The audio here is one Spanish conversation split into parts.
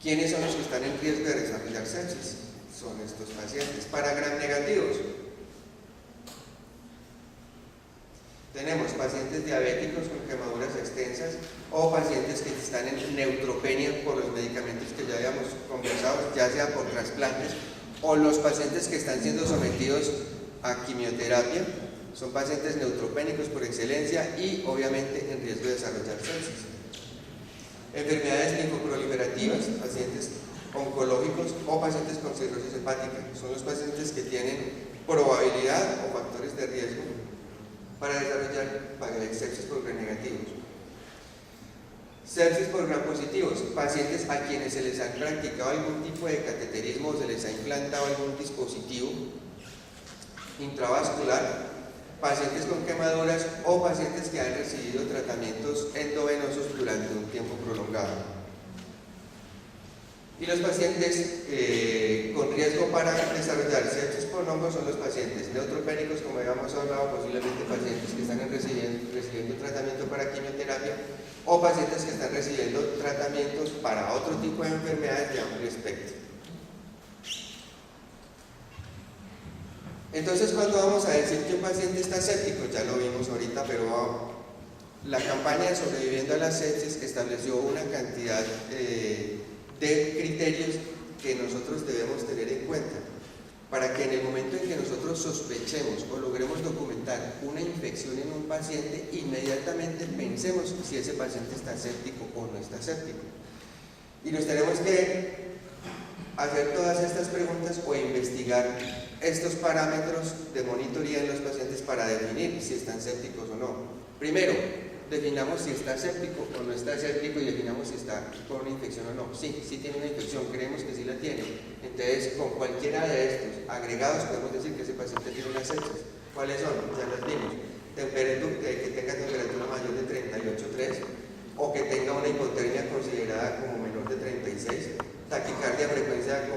¿Quiénes son los que están en riesgo de desarrollar sepsis? Son estos pacientes. Para gram negativos, tenemos pacientes diabéticos con quemaduras extensas o pacientes que están en neutropenia por los medicamentos que ya habíamos conversado, ya sea por trasplantes, o los pacientes que están siendo sometidos a quimioterapia. Son pacientes neutropénicos por excelencia y obviamente en riesgo de desarrollar sepsis. Enfermedades linfoproliferativas, pacientes oncológicos o pacientes con cirrosis hepática. Son los pacientes que tienen probabilidad o factores de riesgo para desarrollar sepsis por gram negativos. Sepsis por gram positivos, pacientes a quienes se les ha practicado algún tipo de cateterismo o se les ha implantado algún dispositivo intravascular, pacientes con quemaduras o pacientes que han recibido tratamientos endovenosos durante un tiempo prolongado. Y los pacientes con riesgo para desarrollar sepsis por hongo son los pacientes neutropénicos, como habíamos hablado, posiblemente pacientes que están recibiendo tratamiento para quimioterapia o pacientes que están recibiendo tratamientos para otro tipo de enfermedades de amplio espectro. Entonces, ¿cuándo vamos a decir que un paciente está séptico? Ya lo vimos ahorita, pero la campaña de Sobreviviendo a la Sepsis estableció una cantidad de criterios que nosotros debemos tener en cuenta para que en el momento en que nosotros sospechemos o logremos documentar una infección en un paciente, inmediatamente pensemos si ese paciente está séptico o no está séptico. Y nos tenemos que hacer todas estas preguntas o investigar estos parámetros de monitoría en los pacientes para definir si están sépticos o no. Primero, definamos si está séptico o no está séptico y definamos si está con una infección o no. Sí, sí tiene una infección, creemos que sí la tiene. Entonces, con cualquiera de estos agregados podemos decir que ese paciente tiene una sepsis. ¿Cuáles son? Ya las vimos. Que tenga temperatura mayor de 38,3 o que tenga una hipotermia considerada como menor de 36, taquicardia con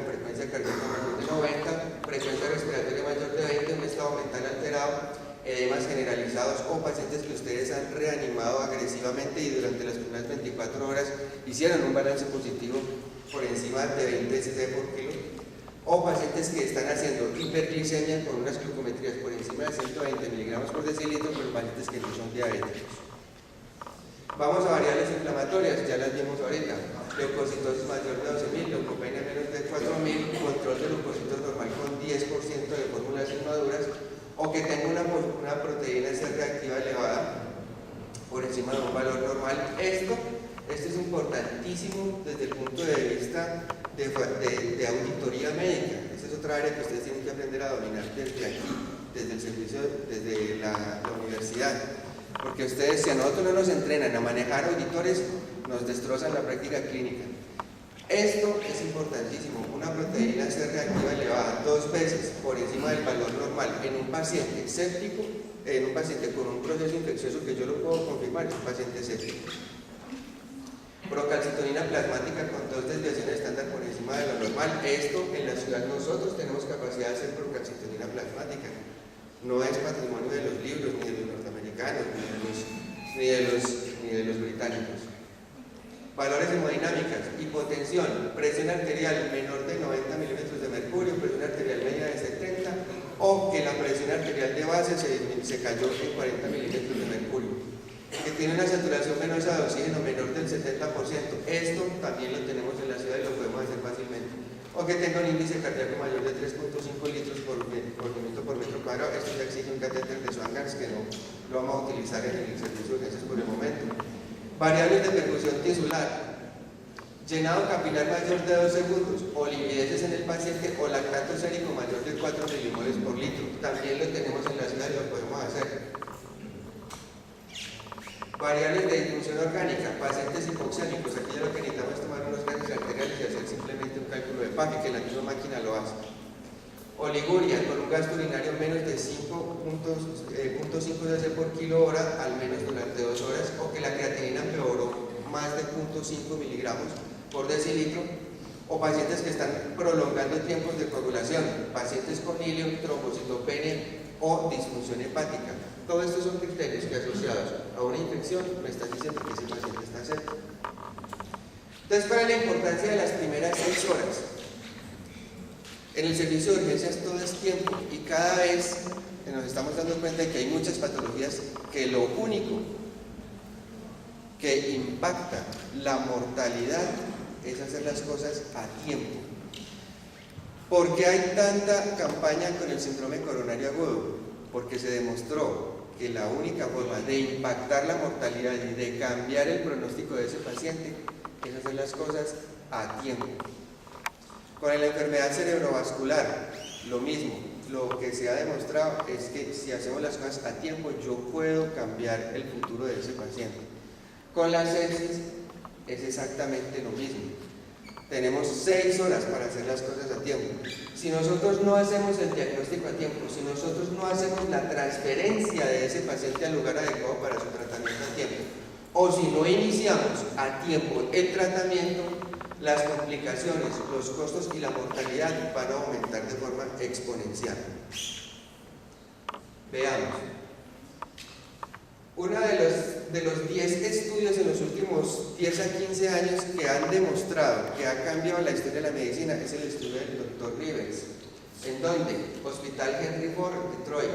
frecuencia cardíaca mayor de 90, frecuencia respiratoria mayor de 20, un estado mental alterado, edemas generalizados o pacientes que ustedes han reanimado agresivamente y durante las primeras 24 horas hicieron un balance positivo por encima de 20 cc por kilo, o pacientes que están haciendo hiperglicemia con unas glucometrías por encima de 120 miligramos por decilitro, pero pacientes que no son diabéticos. Vamos a variables inflamatorias, ya las vimos ahorita. Leucocitosis mayor de 12.000, leucopenia menos de 4.000, control de leucocitos normal con 10% de fórmulas inmaduras, o que tenga una proteína C reactiva elevada por encima de un valor normal. Esto es importantísimo desde el punto de vista de auditoría médica. Esa es otra área que ustedes tienen que aprender a dominar desde aquí, desde el servicio, desde la universidad. Porque ustedes, si a nosotros no nos entrenan a manejar auditores, nos destrozan la práctica clínica. Esto es importantísimo, una proteína C reactiva elevada 2 veces por encima del valor normal en un paciente séptico, en un paciente con un proceso infeccioso que yo lo puedo confirmar, es un paciente séptico. Procalcitonina plasmática con 2 desviaciones estándar por encima de lo normal. Esto en la ciudad nosotros tenemos capacidad de hacer procalcitonina plasmática. No es patrimonio de los libros, ni de los norteamericanos, ni de los británicos. Valores hemodinámicas, hipotensión, presión arterial menor de 90 milímetros de mercurio, presión arterial media de 70, o que la presión arterial de base se cayó en 40 milímetros de mercurio, que tiene una saturación venosa de oxígeno menor del 70%. Esto también lo tenemos en la ciudad y lo podemos hacer fácilmente. O que tenga un índice cardíaco mayor de 3.5 litros por minuto por metro cuadrado. Esto ya exige un catéter de Swan-Ganz que no lo vamos a utilizar en el servicio de urgencias por el momento. Variables de perfusión tisular, llenado capilar mayor de 2 segundos, o livideces en el paciente, o lactato sérico mayor de 4 milimoles por litro. También lo tenemos en la ciudad y lo podemos hacer. Variables de disfunción orgánica, pacientes hipoxémicos. Aquí ya lo que necesitamos es tomar unos gases arteriales y hacer simplemente un cálculo de PAFI, que la misma máquina lo hace. Oliguria, con un gasto urinario menos de 5.5 cc por kilo hora, al menos durante 2 horas, o que la creatinina empeoró más de 0.5 miligramos por decilitro, o pacientes que están prolongando tiempos de coagulación, pacientes con hilio, trombocitopenia o disfunción hepática. Todos estos son criterios que asociados a una infección me están diciendo que ese paciente está séptico. Entonces, ¿cuál es la importancia de las primeras 6 horas? En el servicio de urgencias todo es tiempo y cada vez nos estamos dando cuenta de que hay muchas patologías que lo único que impacta la mortalidad es hacer las cosas a tiempo. ¿Por qué hay tanta campaña con el síndrome coronario agudo? Porque se demostró que la única forma de impactar la mortalidad y de cambiar el pronóstico de ese paciente es hacer las cosas a tiempo. Con la enfermedad cerebrovascular, lo mismo. Lo que se ha demostrado es que si hacemos las cosas a tiempo, yo puedo cambiar el futuro de ese paciente. Con la sepsis es exactamente lo mismo. Tenemos 6 horas para hacer las cosas a tiempo. Si nosotros no hacemos el diagnóstico a tiempo, si nosotros no hacemos la transferencia de ese paciente al lugar adecuado para su tratamiento a tiempo, o si no iniciamos a tiempo el tratamiento, las complicaciones, los costos y la mortalidad van a aumentar de forma exponencial. Veamos. Uno de los 10 estudios en los últimos 10 a 15 años que han demostrado que ha cambiado la historia de la medicina es el estudio del Dr. Rivers. ¿En dónde? Hospital Henry Ford, Detroit.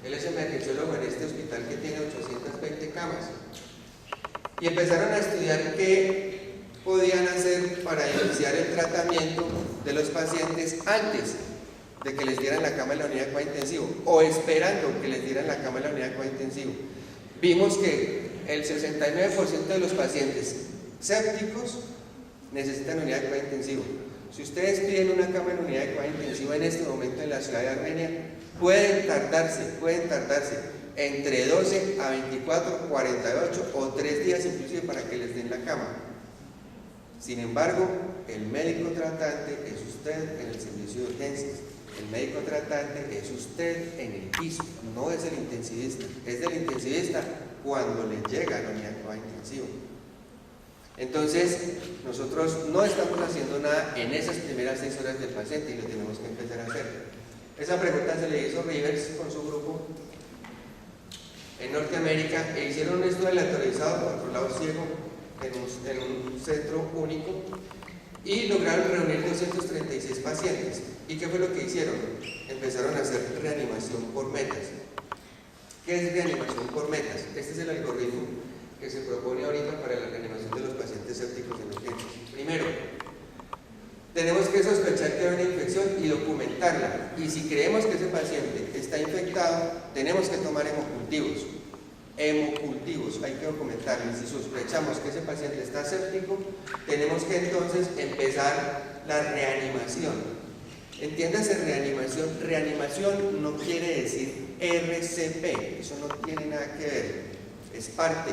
Él es emergenciólogo en este hospital que tiene 820 camas. Y empezaron a estudiar qué podían hacer para iniciar el tratamiento de los pacientes antes de que les dieran la cama en la unidad de cuidado intensivo o esperando que les dieran la cama en la unidad de cuidado intensivo. Vimos que el 69% de los pacientes sépticos necesitan unidad de cuidado intensivo. Si ustedes piden una cama en unidad de cuidado intensivo en este momento en la ciudad de Armenia, pueden tardarse entre 12 a 24, 48 o 3 días inclusive para que les den la cama. Sin embargo, el médico tratante es usted en el servicio de urgencias. El médico tratante es usted en el piso, no es el intensivista. Es del intensivista cuando le llega a la unidad de cuidado intensivo. Entonces, nosotros no estamos haciendo nada en esas primeras 6 horas del paciente y lo tenemos que empezar a hacer. Esa pregunta se le hizo Rivers con su grupo en Norteamérica e hicieron un estudio aleatorizado controlado ciego en un centro único y lograron reunir 236 pacientes. ¿Y qué fue lo que hicieron? Empezaron a hacer reanimación por metas. ¿Qué es reanimación por metas? Este es el algoritmo que se propone ahorita para la reanimación de los pacientes sépticos en urgencias. Primero, tenemos que sospechar que hay una infección y documentarla. Y si creemos que ese paciente está infectado, tenemos que tomar hemocultivos. Hay que documentarlo. Y si sospechamos que ese paciente está séptico, tenemos que entonces empezar la reanimación. Entiéndase reanimación. Reanimación no quiere decir RCP, eso no tiene nada que ver. Es parte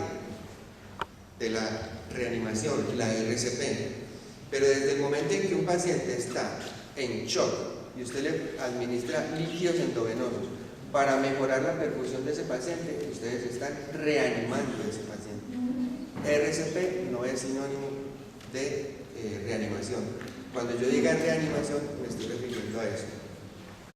de la reanimación, la RCP. Pero desde el momento en que un paciente está en shock y usted le administra líquidos endovenosos para mejorar la perfusión de ese paciente, ustedes están reanimando a ese paciente. RCP no es sinónimo de reanimación. Cuando yo diga reanimación, me estoy refiriendo a eso.